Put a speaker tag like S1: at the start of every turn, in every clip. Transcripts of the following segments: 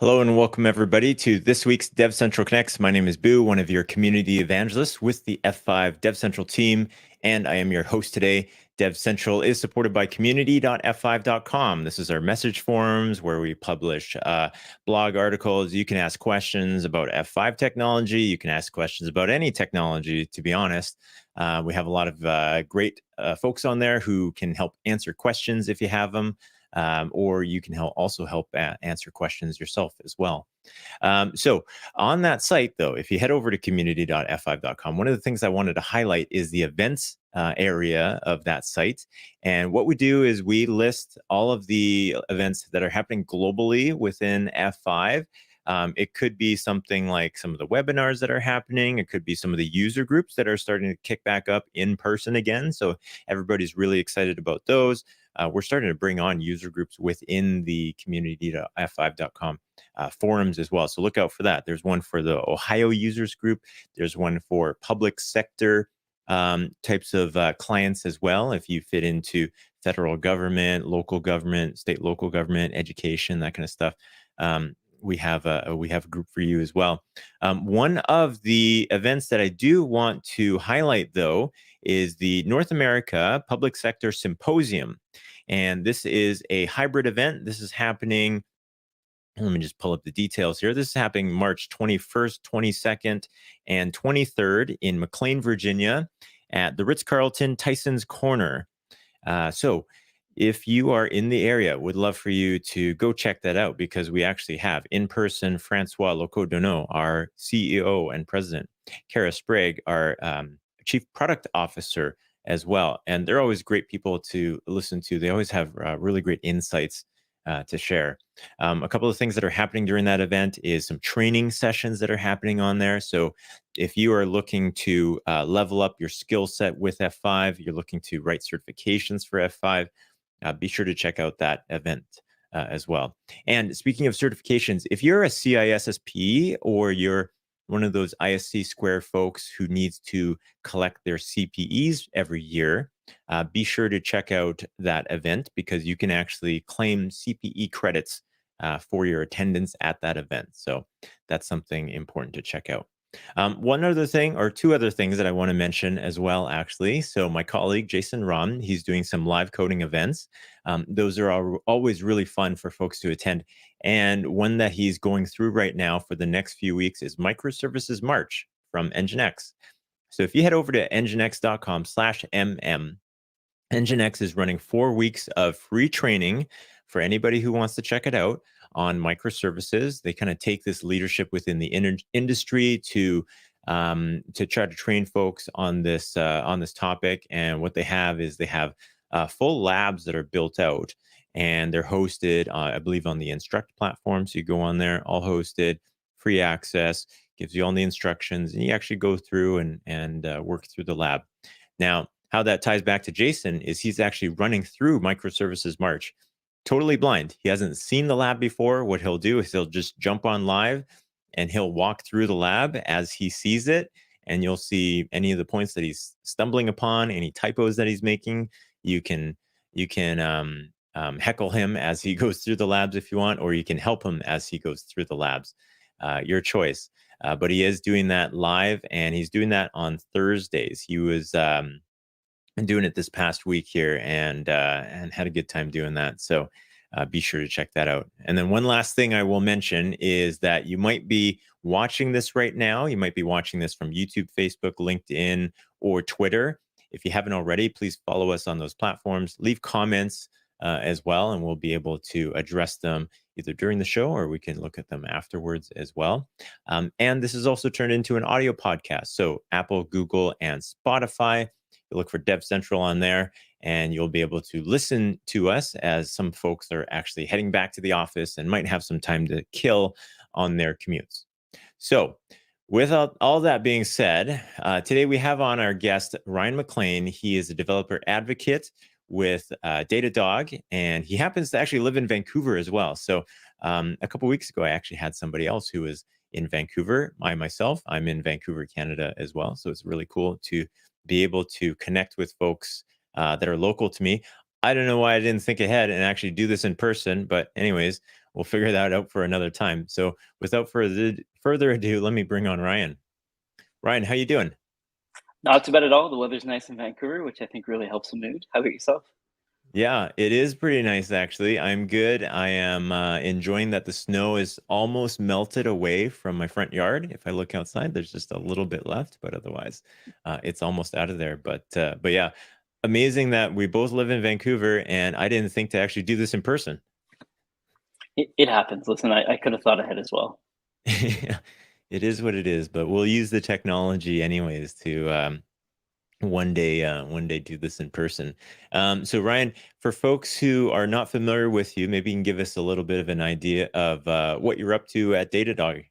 S1: Hello and welcome everybody to this week's DevCentral Connects. My name is Boo, one of your community evangelists with the F5 DevCentral team, and I am your host today. DevCentral is supported by community.f5.com. This is our message forums where we publish blog articles. You can ask questions about F5 technology. You can ask questions about any technology, to be honest. We have a lot of great folks on there who can help answer questions if you have them. Or you can also help answer questions yourself as well. So on that site, though, if you head over to community.f5.com, one of the things I wanted to highlight is the events area of that site. And what we do is we list all of the events that are happening globally within F5. It could be something like some of the webinars that are happening. It could be some of the user groups that are starting to kick back up in person again. So everybody's really excited about those. We're starting to bring on user groups within the community.f5.com forums as well. So look out for that. There's one for the Ohio users group. There's one for public sector types of clients as well. If you fit into federal government, local government, state, local government, education, that kind of stuff. We have a group for you as well. One of the events that I do want to highlight, though, is the North America Public Sector Symposium. And this is a hybrid event. This is happening, let me just pull up the details here. This is happening March 21st, 22nd, and 23rd in McLean, Virginia at the Ritz-Carlton Tyson's Corner. So if you are in the area, would love for you to go check that out because we actually have in person Francois Locodono, our CEO and president, Kara Sprague, our chief product officer as well. And they're always great people to listen to. They always have really great insights to share. A couple of things that are happening during that event is some training sessions that are happening on there. So if you are looking to level up your skill set with F5, you're looking to write certifications for F5, be sure to check out that event as well. And speaking of certifications, if you're a CISSP or you're one of those ISC Square folks who needs to collect their CPEs every year, be sure to check out that event because you can actually claim CPE credits for your attendance at that event. So that's something important to check out. One other thing, or two other things that I want to mention as well, actually. So my colleague, Jason Rom, he's doing some live coding events. Those are always really fun for folks to attend. And one that he's going through right now for the next few weeks is Microservices March from Nginx. So if you head over to nginx.com/mm, Nginx is running 4 weeks of free training for anybody who wants to check it out on microservices. They kind of take this leadership within the industry to try to train folks on this topic. And what they have is they have full labs that are built out, and they're hosted, I believe, on the Instruct platform. So you go on there, all hosted, free access, gives you all the instructions, and you actually go through and work through the lab. Now, how that ties back to Jason is he's actually running through Microservices March totally blind. He hasn't seen the lab before. What he'll do is he'll just jump on live and he'll walk through the lab as he sees it. And you'll see any of the points that he's stumbling upon, any typos that he's making. You can heckle him as he goes through the labs if you want, or you can help him as he goes through the labs. Your choice. But he is doing that live, and he's doing that on Thursdays. He was doing it this past week here and had a good time doing that. So be sure to check that out. And then one last thing I will mention is that you might be watching this right now. You might be watching this from YouTube, Facebook, LinkedIn, or Twitter. If you haven't already, please follow us on those platforms. Leave comments as well, and we'll be able to address them either during the show or we can look at them afterwards as well. And this is also turned into an audio podcast. So Apple, Google, and Spotify. You look for DevCentral on there, and you'll be able to listen to us as some folks are actually heading back to the office and might have some time to kill on their commutes. So with all that being said, today we have on our guest, Ryan MacLean. He is a developer advocate with Datadog, and he happens to actually live in Vancouver as well. So a couple of weeks ago, I actually had somebody else who was in Vancouver. Myself, I'm in Vancouver, Canada as well. So it's really cool to be able to connect with folks that are local to me. I don't know why I didn't think ahead and actually do this in person, but anyways, we'll figure that out for another time. So without further ado, let me bring on Ryan. Ryan, how you doing?
S2: Not too bad at all. The weather's nice in Vancouver, which I think really helps the mood. How about yourself?
S1: Yeah, it is pretty nice actually. I'm good. I am enjoying that the snow is almost melted away from my front yard. If I look outside, there's just a little bit left, but otherwise, it's almost out of there. But yeah, amazing that we both live in Vancouver, and I didn't think to actually do this in person.
S2: It happens. Listen, I could have thought ahead as well.
S1: It is what it is, but we'll use the technology anyways to one day do this in person. So Ryan, for folks who are not familiar with you, maybe you can give us a little bit of an idea of what you're up to at Datadog.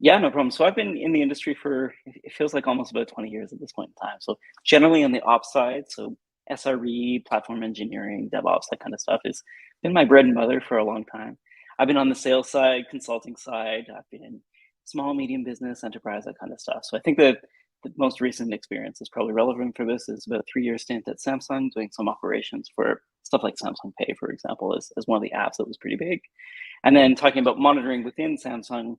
S2: Yeah, no problem. So I've been in the industry for, it feels like almost about 20 years at this point in time. So generally on the ops side, so SRE, platform engineering, DevOps, that kind of stuff has been my bread and butter for a long time. I've been on the sales side, consulting side. I've been in small, medium business, enterprise, that kind of stuff. So I think that the most recent experience is probably relevant for this is about a 3-year stint at Samsung doing some operations for stuff like Samsung Pay, for example, as one of the apps that was pretty big. And then talking about monitoring within Samsung,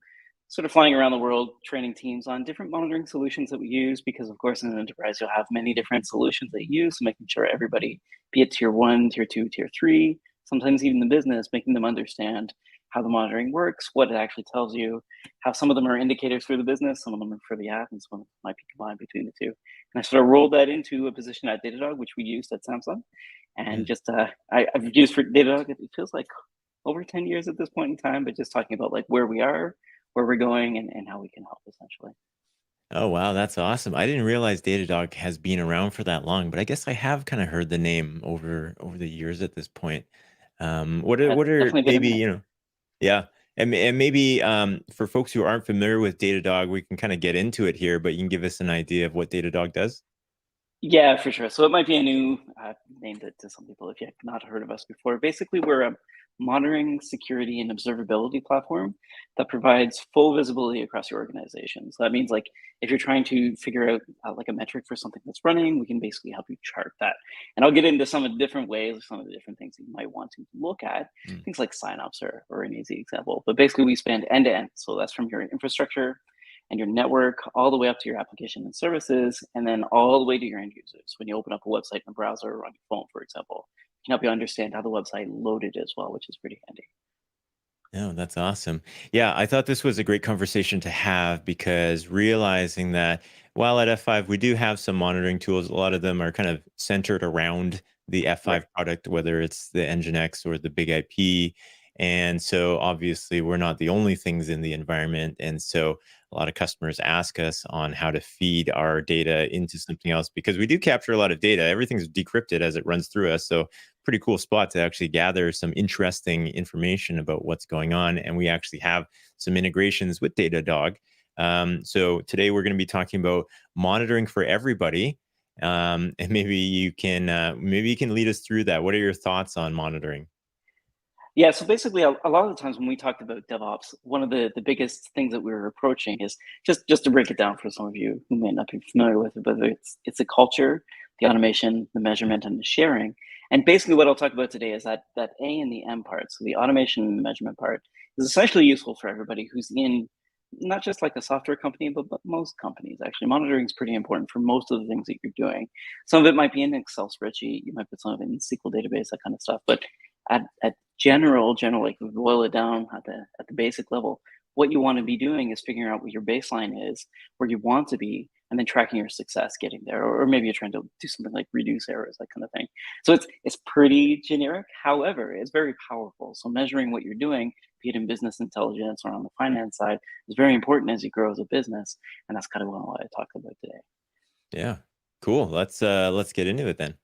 S2: sort of flying around the world, training teams on different monitoring solutions that we use, because of course in an enterprise you'll have many different solutions that you use, so making sure everybody, be it tier 1, tier 2, tier 3, sometimes even the business, making them understand how the monitoring works, what it actually tells you, how some of them are indicators for the business, some of them are for the app, and some of them might be combined between the two. And I sort of rolled that into a position at Datadog, which we used at Samsung. And
S1: Mm.
S2: just I've used for Datadog, it feels like over 10 years at this point in time, but just talking about like where we are, where we're going, and how we can help essentially.
S1: Oh wow, that's awesome. I didn't realize Datadog has been around for that long, but I guess I have kind of heard the name over the years at this point. What are
S2: Definitely been a
S1: maybe,
S2: minute.
S1: yeah. And maybe for folks who aren't familiar with Datadog, we can kind of get into it here, but you can give us an idea of what Datadog does.
S2: Yeah, for sure. So it might be a new name to some people if you have not heard of us before. Basically, we're a monitoring, security, and observability platform that provides full visibility across your organization. So that means like if you're trying to figure out like a metric for something that's running, we can basically help you chart that. And I'll get into some of the different ways, some of the different things that you might want to look at.
S1: Mm.
S2: Things like signups or an easy example. But basically, we span end to end. So that's from your infrastructure and your network all the way up to your application and services, and then all the way to your end users. When you open up a website in a browser or on your phone, for example, it can help you understand how the website loaded as well, which is pretty handy.
S1: No, that's awesome. Yeah, I thought this was a great conversation to have because realizing that while at F5 we do have some monitoring tools, a lot of them are kind of centered around the
S2: Right.
S1: F5 product, whether it's the Nginx or the Big IP. And so obviously we're not the only things in the environment. And so a lot of customers ask us on how to feed our data into something else because we do capture a lot of data. Everything's decrypted as it runs through us. So pretty cool spot to actually gather some interesting information about what's going on. And we actually have some integrations with Datadog. So today we're going to be talking about monitoring for everybody. And maybe you can lead us through that. What are your thoughts on monitoring?
S2: Yeah, so basically, a lot of the times when we talked about DevOps, one of the biggest things that we were approaching is just to break it down for some of you who may not be familiar with it, but it's the culture, the automation, the measurement, and the sharing. And basically, what I'll talk about today is that A and the M part. So the automation and the measurement part is essentially useful for everybody who's in not just like a software company, but most companies. Actually, monitoring is pretty important for most of the things that you're doing. Some of it might be in an Excel spreadsheet. You might put some of it in SQL database, that kind of stuff. But at general, like we boil it down at the basic level, what you want to be doing is figuring out what your baseline is, where you want to be, and then tracking your success getting there. Or maybe you're trying to do something like reduce errors, that kind of thing. So it's pretty generic. However, it's very powerful. So measuring what you're doing, be it in business intelligence or on the finance side, is very important as you grow as a business. And that's kind of what I want to talk about today.
S1: Yeah, cool. Let's get into it then.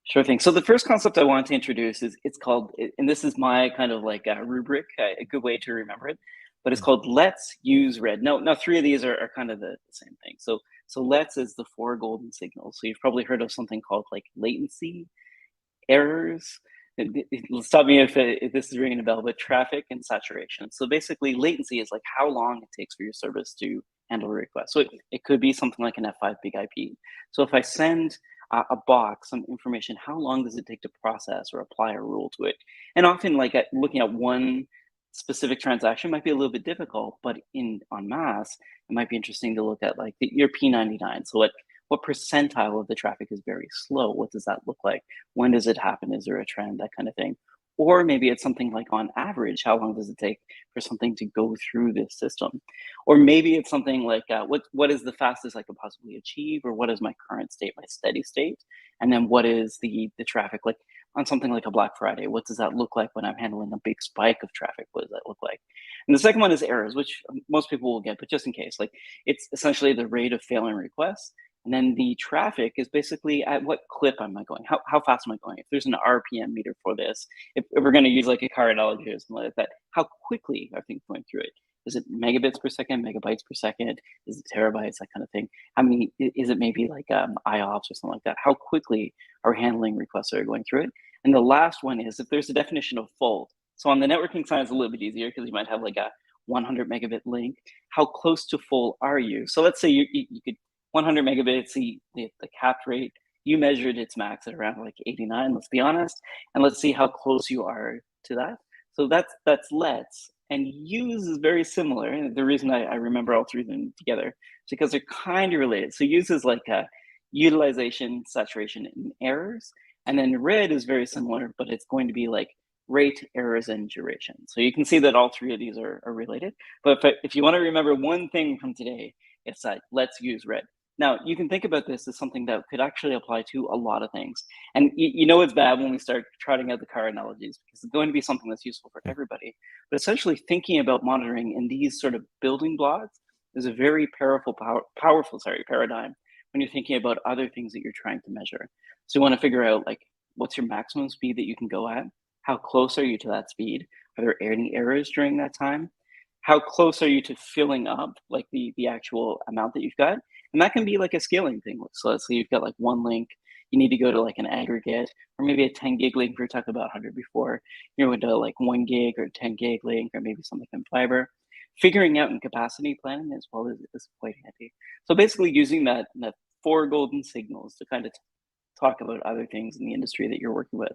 S2: Sure thing. So the first concept I want to introduce is it's called, and this is my kind of like a rubric, a good way to remember it, but it's
S1: Mm.
S2: called Let's Use Red. Now three of these are kind of the same thing. So Let's is the four golden signals. So you've probably heard of something called like latency, errors. Stop me if this is ringing a bell, but traffic and saturation. So basically, latency is like how long it takes for your service to handle a request. So it could be something like an F5 big IP. So if I send a box, some information, how long does it take to process or apply a rule to it? And often, like looking at one specific transaction might be a little bit difficult, but in en masse, it might be interesting to look at like your P99. So what percentile of the traffic is very slow? What does that look like? When does it happen? Is there a trend? That kind of thing. Or maybe it's something like on average, how long does it take for something to go through this system? Or maybe it's something like what is the fastest I could possibly achieve, or what is my current state, my steady state, and then what is the traffic like on something like a Black Friday? What does that look like when I'm handling a big spike of traffic? What does that look like? And the second one is errors, which most people will get, but just in case, like it's essentially the rate of failing requests. And then the traffic is basically at what clip am I going? How fast am I going? If there's an RPM meter for this, if we're going to use like a car analogy or something like that, how quickly are things going through it? Is it megabits per second, megabytes per second? Is it terabytes, that kind of thing? How many, is it maybe like IOPS or something like that? How quickly are handling requests that are going through it? And the last one is if there's a definition of full. So on the networking side, it's a little bit easier because you might have like a 100 megabit link. How close to full are you? So let's say you could 100 megabits, the capped rate, you measured its max at around like 89, let's be honest, and let's see how close you are to that. So that's let's, and use is very similar. And the reason I remember all three of them together is because they're kind of related. So use is like a utilization, saturation, and errors. And then red is very similar, but it's going to be like rate, errors, and duration. So you can see that all three of these are related. But if you want to remember one thing from today, it's that let's use red. Now, you can think about this as something that could actually apply to a lot of things. And you know it's bad when we start trotting out the car analogies because it's going to be something that's useful for everybody. But essentially thinking about monitoring in these sort of building blocks is a very powerful paradigm when you're thinking about other things that you're trying to measure. So you want to figure out like, what's your maximum speed that you can go at? How close are you to that speed? Are there any errors during that time? How close are you to filling up like the actual amount that you've got? And that can be like a scaling thing. So let's say you've got like one link, you need to go to like an aggregate, or maybe a 10 gig link. We were talking about 100 before. You're going to like 1 gig or 10 gig link, or maybe something in fiber. Figuring out in capacity planning as well is quite handy. So basically using that four golden signals to kind of talk about other things in the industry that you're working with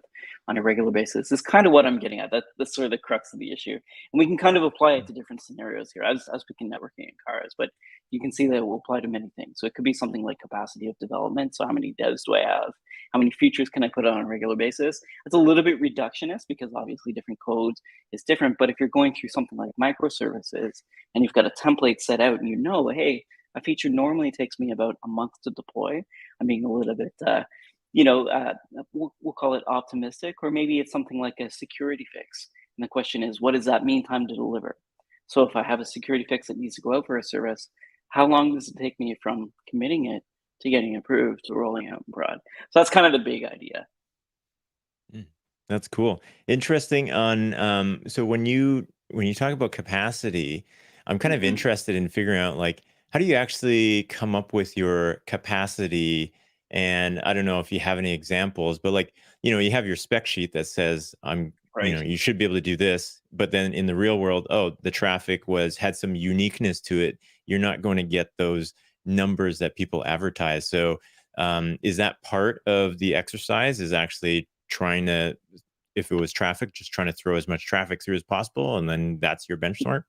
S2: on a regular basis is kind of what I'm getting at. That's sort of the crux of the issue. And we can kind of apply it to different scenarios here. I was picking networking in cars, but you can see that it will apply to many things. So it could be something like capacity of development. So how many devs do I have? How many features can I put on a regular basis? It's a little bit reductionist because obviously different codes is different. But if you're going through something like microservices and you've got a template set out and you know, hey, a feature normally takes me about a month to deploy. I'm being a little bit we'll call it optimistic, or maybe it's something like a security fix. And the question is, what does that mean time to deliver? So if I have a security fix that needs to go out for a service, how long does it take me from committing it to getting approved to rolling out in prod? So that's kind of the big idea.
S1: That's cool. Interesting on so when you talk about capacity, I'm kind of interested in figuring out like how do you actually come up with your capacity? And I don't know if you have any examples, but like, you have your spec sheet that says
S2: Right.
S1: you should be able to do this, but then in the real world, the traffic had some uniqueness to it. You're not going to get those numbers that people advertise. So is that part of the exercise is actually trying to, if it was traffic, just trying to throw as much traffic through as possible, and then that's your benchmark?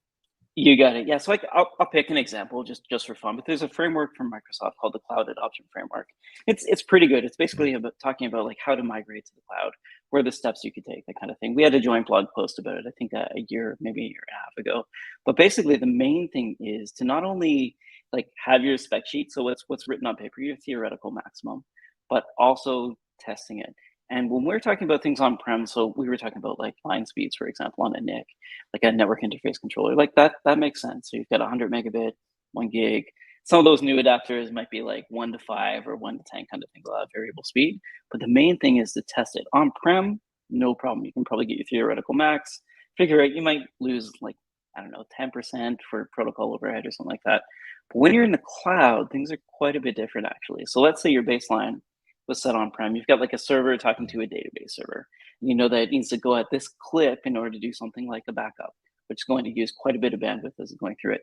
S2: You got it. Yeah. So I'll pick an example just for fun, but there's a framework from Microsoft called the Cloud Adoption Framework. It's pretty good. It's basically about talking about like how to migrate to the cloud, where the steps you could take, that kind of thing. We had a joint blog post about it, I think a year, maybe a year and a half ago. But basically the main thing is to not only like have your spec sheet, so what's written on paper, your theoretical maximum, but also testing it. And when we're talking about things on-prem, so we were talking about like line speeds, for example, on a NIC, like a network interface controller, like that makes sense. So you've got 100 megabit, 1 gig. Some of those new adapters might be like 1 to 5 or 1 to 10 kind of thing, a lot of variable speed. But the main thing is to test it on-prem. No problem. You can probably get your theoretical max. Figure out you might lose like, I don't know, 10% for protocol overhead or something like that. But when you're in the cloud, things are quite a bit different actually. So let's say your baseline was set on-prem. You've got like a server talking to a database server. You know that it needs to go at this clip in order to do something like a backup, which is going to use quite a bit of bandwidth as it's going through it.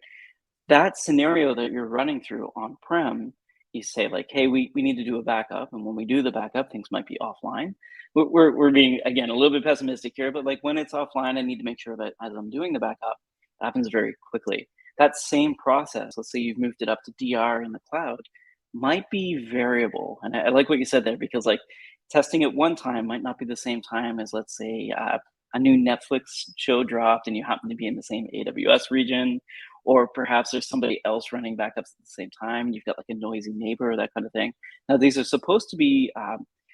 S2: That scenario that you're running through on-prem, you say like, hey, we need to do a backup, and when we do the backup, things might be offline. We're being, again, a little bit pessimistic here, but like when it's offline, I need to make sure that as I'm doing the backup, it happens very quickly. That same process, let's say you've moved it up to DR in the cloud, might be variable. And I like what you said there, because like testing it one time might not be the same time as, let's say, a new Netflix show dropped and you happen to be in the same AWS region, or perhaps there's somebody else running backups at the same time. You've got like a noisy neighbor, that kind of thing. Now, these are supposed to be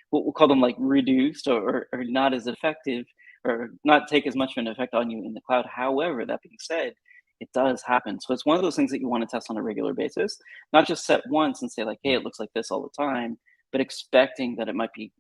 S2: what we'll call them like reduced, or not as effective, or not take as much of an effect on you in the cloud. However, that being said, it does happen. So it's one of those things that you want to test on a regular basis, not just set once and say like, hey, it looks like this all the time, but expecting that it might be,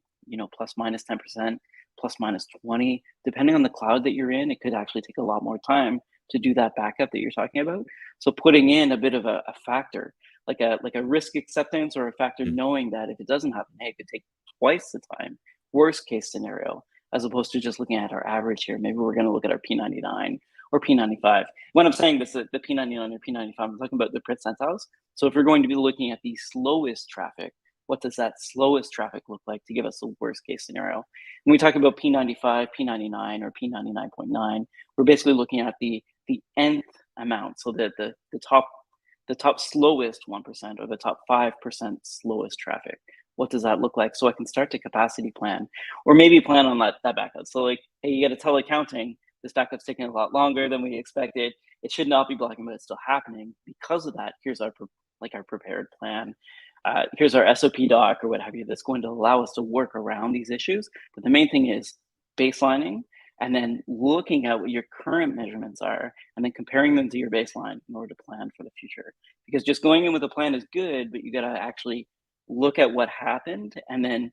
S2: plus minus 10%, plus minus 20, depending on the cloud that you're in. It could actually take a lot more time to do that backup that you're talking about. So putting in a bit of a factor, like a risk acceptance, or a factor knowing that if it doesn't happen, hey, it could take twice the time, worst case scenario, as opposed to just looking at our average here. Maybe we're going to look at our P99 or P95. When I'm saying this, the P99 or P95, I'm talking about the percentiles. So if we're going to be looking at the slowest traffic, what does that slowest traffic look like to give us the worst case scenario? When we talk about P95, P99, or P99.9, we're basically looking at the nth amount. So that the top slowest 1%, or the top 5% slowest traffic. What does that look like? So I can start to capacity plan, or maybe plan on that backup. So like, hey, you got a telecounting, this backup's taking a lot longer than we expected. It should not be blocking, but it's still happening. Because of that, here's our prepared plan. Here's our SOP doc, or what have you, that's going to allow us to work around these issues. But the main thing is baselining, and then looking at what your current measurements are, and then comparing them to your baseline in order to plan for the future. Because just going in with a plan is good, but you got to actually look at what happened and then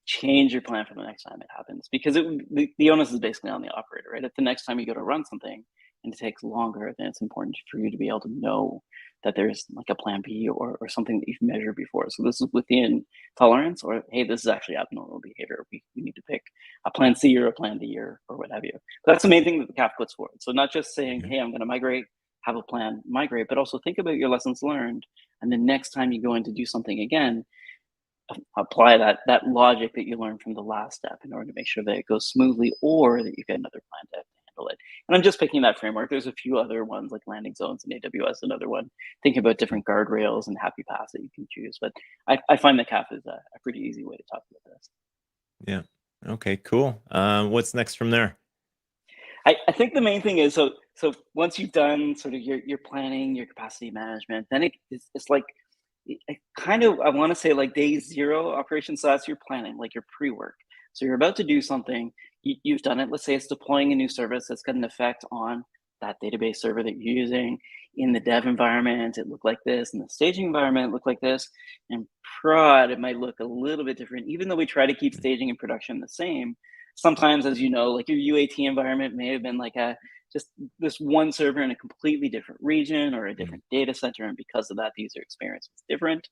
S2: change your plan for the next time it happens. Because the onus is basically on the operator, right? If the next time you go to run something and it takes longer, then it's important for you to be able to know that there's like a plan B, or something that you've measured before. So this is within tolerance, or hey, this is actually abnormal behavior. We need to pick a plan C or a plan D, or what have you. But that's the main thing that the CAF puts forward. So not just saying, hey, I'm going to migrate, have a plan, migrate, but also think about your lessons learned. And the next time you go in to do something again, apply that logic that you learned from the last step in order to make sure that it goes smoothly, or that you get another plan to handle it. And I'm just picking that framework. There's a few other ones like landing zones and AWS, another one. Think about different guardrails and happy paths that you can choose. But I find the CAF is a pretty easy way to talk about this.
S1: Yeah. Okay, cool. What's next from there?
S2: I think the main thing is, so once you've done sort of your planning, your capacity management, then it's like, I want to say like day zero operation. So that's your planning, like your pre-work. So you're about to do something, you've done it. Let's say it's deploying a new service that's got an effect on that database server that you're using. In the dev environment, it looked like this. In the staging environment, it looked like this. And prod, it might look a little bit different. Even though we try to keep staging and production the same, sometimes, as you know, like your UAT environment may have been like just this one server in a completely different region or a different data center. And because of that, the user experience is different.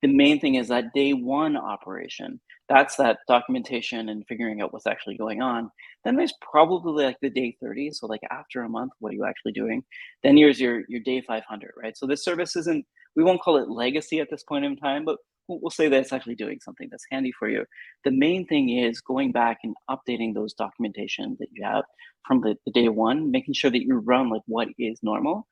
S2: The main thing is that day one operation, that's that documentation and figuring out what's actually going on. Then there's probably like the day 30. So like after a month, what are you actually doing? Then here's your day 500, right? So this service isn't, we won't call it legacy at this point in time, but we'll say that it's actually doing something that's handy for you. The main thing is going back and updating those documentation that you have from the day one, making sure that you run like what is normal.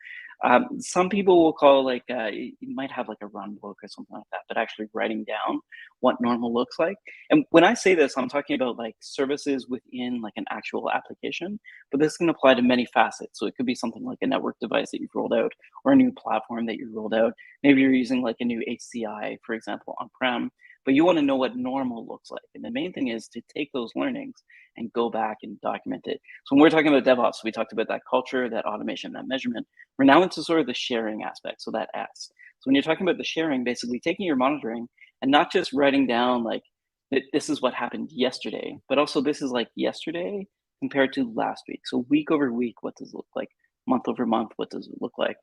S2: Some people will call like, you might have like a run book or something like that, but actually writing down what normal looks like. And when I say this, I'm talking about like services within like an actual application, but this can apply to many facets. So it could be something like a network device that you've rolled out, or a new platform that you rolled out. Maybe you're using like a new HCI, for example, on-prem, but you want to know what normal looks like. And the main thing is to take those learnings and go back and document it. So when we're talking about DevOps, we talked about that culture, that automation, that measurement. We're now into sort of the sharing aspect, so that S. So when you're talking about the sharing, basically taking your monitoring and not just writing down like, this is what happened yesterday, but also this is like yesterday compared to last week. So week over week, what does it look like? Month over month, what does it look like?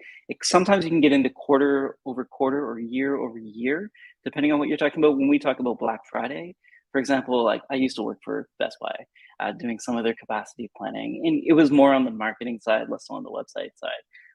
S2: Sometimes you can get into quarter over quarter or year over year, depending on what you're talking about. When we talk about Black Friday, for example, like I used to work for Best Buy, doing some of their capacity planning, and it was more on the marketing side, less so on the website side.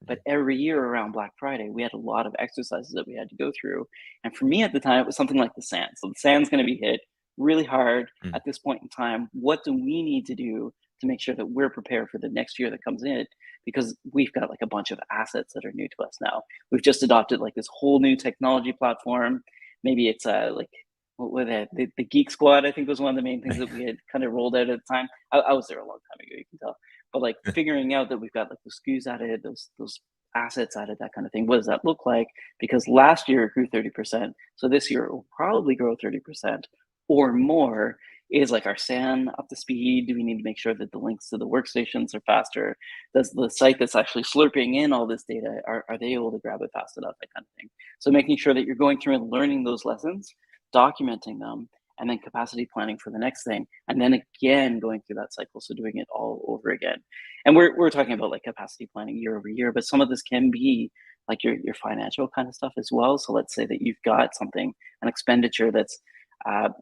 S2: But every year around Black Friday, we had a lot of exercises that we had to go through. And for me at the time, it was something like the sand. So the sand's going to be hit really hard
S1: Mm.
S2: at this point in time. What do we need to do to make sure that we're prepared for the next year that comes in? Because we've got like a bunch of assets that are new to us now. We've just adopted like this whole new technology platform. Maybe it's like what were the Geek Squad, I think, was one of the main things that we had kind of rolled out at the time. I was there a long time ago, you can tell. But like figuring out that we've got like the SKUs added, those assets added, that kind of thing. What does that look like? Because last year it grew 30%. So this year it will probably grow 30% or more. Is like our SAN up to speed? Do we need to make sure that the links to the workstations are faster? Does the site that's actually slurping in all this data, are they able to grab it fast enough? That kind of thing. So making sure that you're going through and learning those lessons, documenting them, and then capacity planning for the next thing, and then again going through that cycle, so doing it all over again. And we're talking about like capacity planning year over year, but some of this can be like your financial kind of stuff as well. So let's say that you've got something, an expenditure that's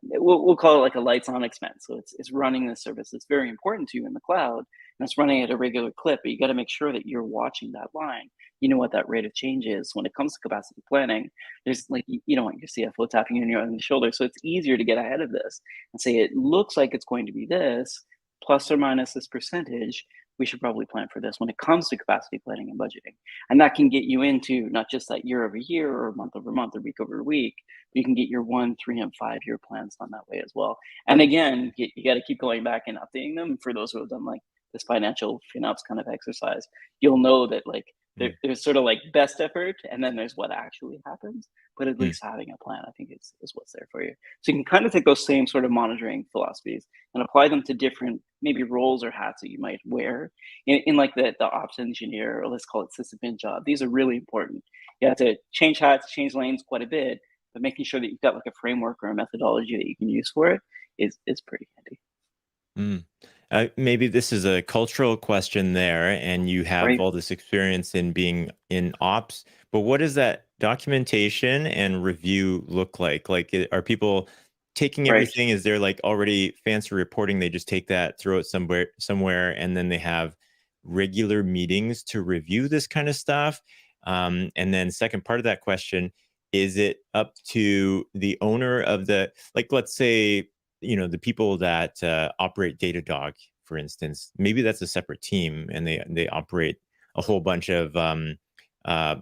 S2: we'll call it like a lights on expense. So it's running the service that's very important to you in the cloud, and it's running at a regular clip, but you got to make sure that you're watching that line. You know what that rate of change is when it comes to capacity planning. There's like, you don't want your CFO tapping you on the shoulder. So it's easier to get ahead of this and say, it looks like it's going to be this plus or minus this percentage. We should probably plan for this when it comes to capacity planning and budgeting. And that can get you into not just that year over year or month over month or week over week, but you can get your 1, 3, and 5 year plans done that way as well. And again, you got to keep going back and updating them. For those who have done like this financial FinOps kind of exercise, you'll know that like there's sort of like best effort, and then there's what actually happens. But at least having a plan, I think, is what's there for you. So you can kind of take those same sort of monitoring philosophies and apply them to different maybe roles or hats that you might wear in like the ops engineer, or let's call it sysadmin job. These are really important. You have to change hats, change lanes quite a bit, but making sure that you've got like a framework or a methodology that you can use for it is pretty handy.
S1: Maybe this is a cultural question there, and you have
S2: Right.
S1: all this experience in being in ops, but what does that documentation and review look like? Like, are people taking
S2: Right.
S1: everything? Is there like already fancy reporting? They just take that, throw it somewhere, and then they have regular meetings to review this kind of stuff. And then second part of that question, is it up to the owner of the, like, let's say, the people that operate Datadog, for instance, maybe that's a separate team, and they operate a whole bunch of uh,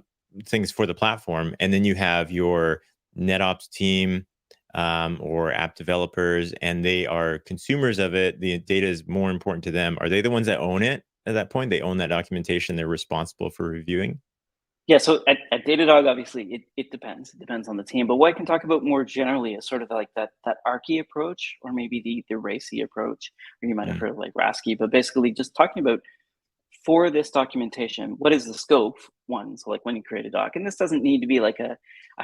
S1: things for the platform, and then you have your NetOps team or app developers, and they are consumers of it. The data is more important to them. Are they the ones that own it at that point? They own that documentation. They're responsible for reviewing.
S2: Yeah, so at Datadog, obviously, it depends. It depends on the team. But what I can talk about more generally is sort of like that Archie approach, or maybe the RACI approach, or you might have
S1: Mm,
S2: heard of like RASCI, but basically just talking about, for this documentation, what is the scope? One, so like when you create a doc, and this doesn't need to be like a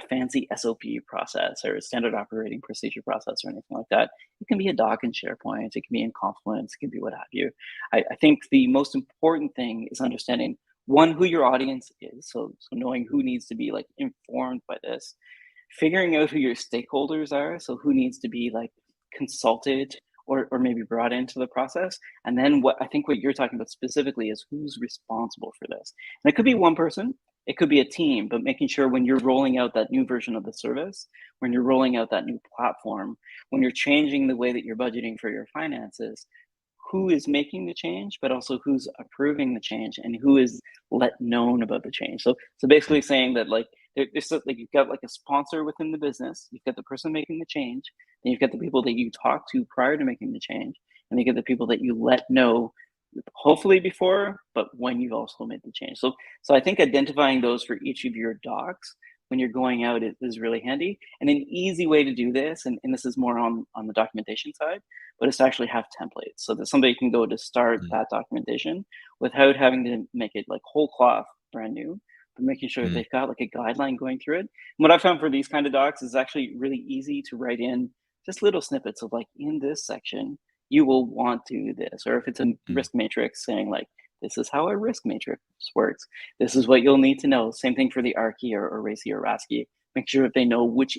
S2: fancy SOP process or a standard operating procedure process or anything like that. It can be a doc in SharePoint, it can be in Confluence, it can be what have you. I think the most important thing is understanding, one, who your audience is. So knowing who needs to be like informed by this, figuring out who your stakeholders are. So who needs to be like consulted or maybe brought into the process. And then what I think what you're talking about specifically is who's responsible for this. And it could be one person, it could be a team, but making sure when you're rolling out that new version of the service, when you're rolling out that new platform, when you're changing the way that you're budgeting for your finances, who is making the change, but also who's approving the change and who is let known about the change. So basically
S1: mm,
S2: saying that like there's like you've got like a sponsor within the business, you've got the person making the change, and you've got the people that you talk to prior to making the change, and you get the people that you let know, hopefully before, but when you've also made the change. So I think identifying those for each of your docs when you're going out is really handy. And an easy way to do this, and this is more on the documentation side, but it's to actually have templates so that somebody can go to start
S1: mm,
S2: that documentation without having to make it like whole cloth brand new, but making sure that
S1: mm,
S2: they've got like a guideline going through it. And what I found for these kind of docs is actually really easy to write in just little snippets of like, in this section, you will want to do this. Or if it's a
S1: mm,
S2: risk matrix, saying like, this is how a risk matrix works. This is what you'll need to know. Same thing for the ARCI or RACI or RASCI. Make sure that they know what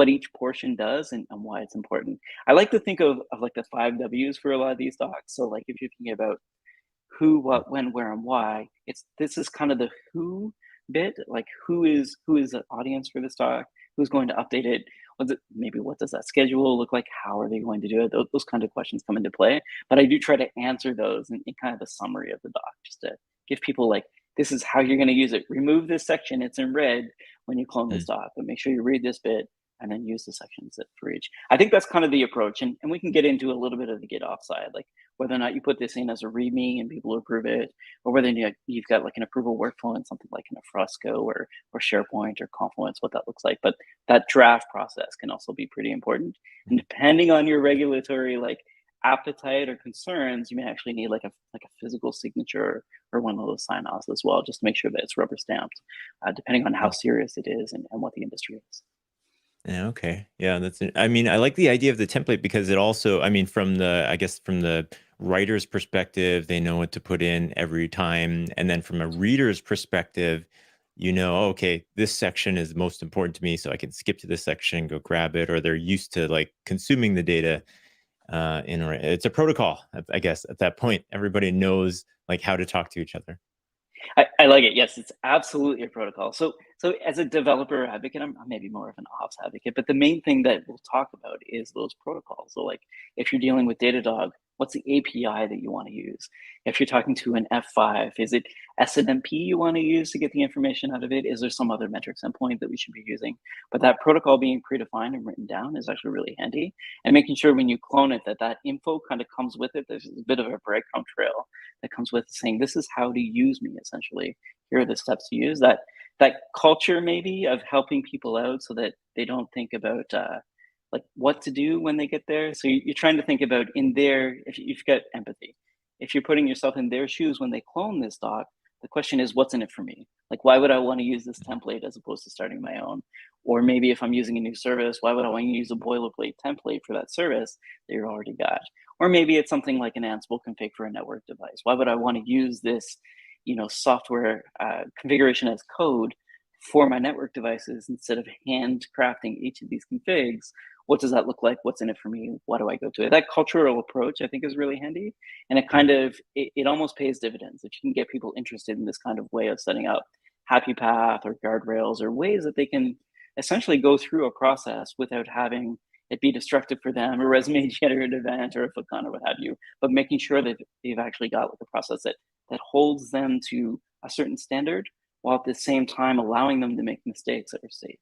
S2: each portion does and why it's important. I like to think of like the 5 W's for a lot of these docs. So like if you're thinking about who, what, when, where, and why. This is kind of the who bit, like who is the audience for this doc, who's going to update it, what does that schedule look like, how are they going to do it, those kind of questions come into play. But I do try to answer those in kind of the summary of the doc, just to give people like, this is how you're going to use it. Remove this section, it's in red when you clone this doc, but make sure you read this bit and then use the sections for each. I think that's kind of the approach, and we can get into a little bit of the GitOps side, like whether or not you put this in as a README and people approve it, or whether you've got like an approval workflow in something like in a Frusco or SharePoint or Confluence, what that looks like. But that draft process can also be pretty important. And depending on your regulatory like appetite or concerns, you may actually need like a physical signature or one of those sign-offs as well, just to make sure that it's rubber stamped, depending on how serious it is and what the industry is.
S1: Yeah, okay. Yeah, I mean, I like the idea of the template because it also, I mean, from the writer's perspective, they know what to put in every time. And then from a reader's perspective, okay, this section is most important to me, so I can skip to this section, go grab it, or they're used to like consuming the data. It's a protocol, I guess, at that point. Everybody knows like how to talk to each other.
S2: I like it. Yes, it's absolutely a protocol. So as a developer advocate, I'm maybe more of an ops advocate, but the main thing that we'll talk about is those protocols. So like if you're dealing with Datadog, what's the API that you want to use? If you're talking to an F5, is it SNMP you want to use to get the information out of it? Is there some other metrics endpoint that we should be using? But that protocol being predefined and written down is actually really handy. And making sure when you clone it, that info kind of comes with it. There's a bit of a breadcrumb trail that comes with saying, this is how to use me, essentially. Here are the steps to use. That culture maybe of helping people out so that they don't think about like what to do when they get there. So you're trying to think about if you've got empathy, if you're putting yourself in their shoes when they clone this doc, the question is, what's in it for me? Like, why would I want to use this template as opposed to starting my own? Or maybe if I'm using a new service, why would I want to use a boilerplate template for that service that you already got? Or maybe it's something like an Ansible config for a network device. Why would I want to use this, software configuration as code for my network devices instead of handcrafting each of these configs? What does that look like? What's in it for me? Why do I go to it? That cultural approach, I think, is really handy. And it almost pays dividends if you can get people interested in this kind of way of setting up happy path or guardrails or ways that they can essentially go through a process without having it be destructive for them, a resume generated event or a FOCON or what have you, but making sure that they've actually got like a process that holds them to a certain standard while at the same time allowing them to make mistakes that are safe,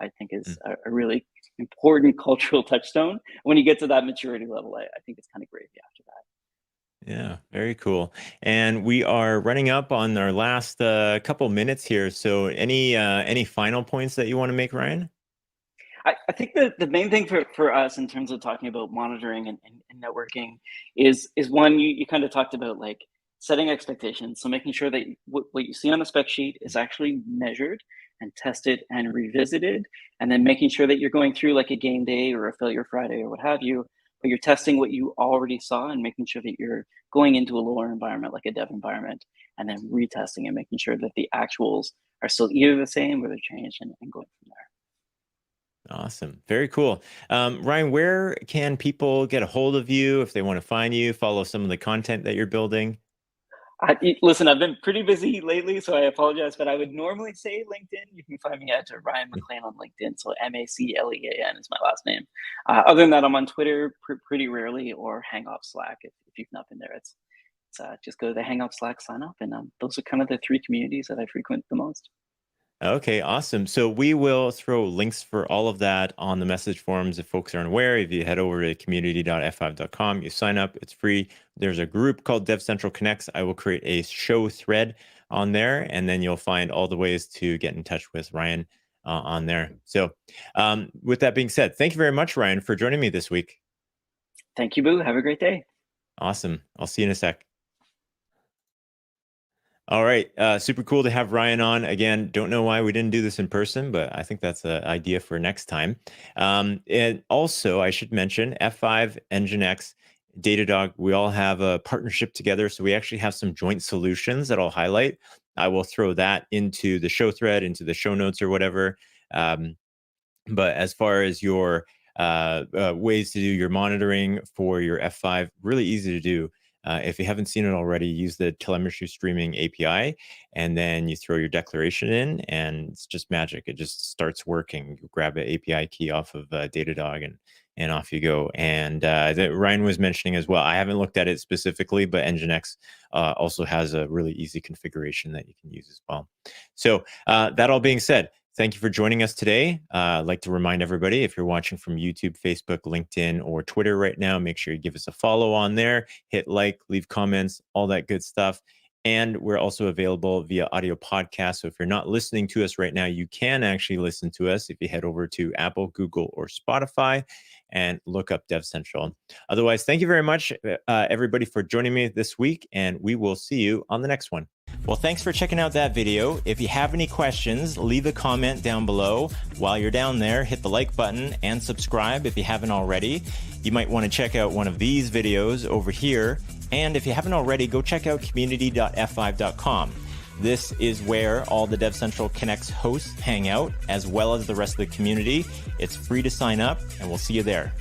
S2: I think is a really important cultural touchstone. When you get to that maturity level, I think it's kind of gravy after that.
S1: Yeah, very cool. And we are running up on our last couple minutes here. So any final points that you want to make, Ryan?
S2: I think the main thing for us in terms of talking about monitoring and networking is one, you kind of talked about like setting expectations. So making sure that what you see on the spec sheet is actually measured and tested and revisited, and then making sure that you're going through like a game day or a failure Friday or what have you, but you're testing what you already saw and making sure that you're going into a lower environment like a dev environment and then retesting and making sure that the actuals are still either the same or they're changed and going from there.
S1: Awesome. Very cool. Ryan, where can people get a hold of you if they want to find you, follow some of the content that you're building?
S2: Listen, I've been pretty busy lately, so I apologize, but I would normally say LinkedIn. You can find me at Ryan MacLean on LinkedIn. So MacLean is my last name. Other than that, I'm on Twitter pretty rarely, or Hangout Slack. If you've not been there, it's just go to the Hangout Slack, sign up, and those are kind of the three communities that I frequent the most.
S1: Okay, awesome. So we will throw links for all of that on the message forums if folks aren't aware. If you head over to community.f5.com, you sign up, it's free. There's a group called DevCentral Connects. I will create a show thread on there, and then you'll find all the ways to get in touch with Ryan on there. So with that being said, thank you very much, Ryan, for joining me this week.
S2: Thank you, Boo. Have a great day.
S1: Awesome. I'll see you in a sec. All right. Super cool to have Ryan on. Again, don't know why we didn't do this in person, but I think that's an idea for next time. And also, I should mention F5, Nginx, Datadog, we all have a partnership together. So we actually have some joint solutions that I'll highlight. I will throw that into the show thread, into the show notes or whatever. But as far as your ways to do your monitoring for your F5, really easy to do. If you haven't seen it already, use the telemetry streaming API, and then you throw your declaration in, and it's just magic. It just starts working. You grab an API key off of Datadog, and off you go. And that Ryan was mentioning as well, I haven't looked at it specifically, but Nginx also has a really easy configuration that you can use as well. So that all being said, thank you for joining us today. I'd like to remind everybody, if you're watching from YouTube, Facebook, LinkedIn, or Twitter right now, make sure you give us a follow on there, hit like, leave comments, all that good stuff. And we're also available via audio podcast. So if you're not listening to us right now, you can actually listen to us if you head over to Apple, Google, or Spotify and look up DevCentral. Otherwise, thank you very much, everybody, for joining me this week, and we will see you on the next one. Well, thanks for checking out that video. If you have any questions, leave a comment down below. While you're down there, hit the like button and subscribe if you haven't already. You might want to check out one of these videos over here. And if you haven't already, go check out community.f5.com. This is where all the DevCentral Connects hosts hang out, as well as the rest of the community. It's free to sign up, and we'll see you there.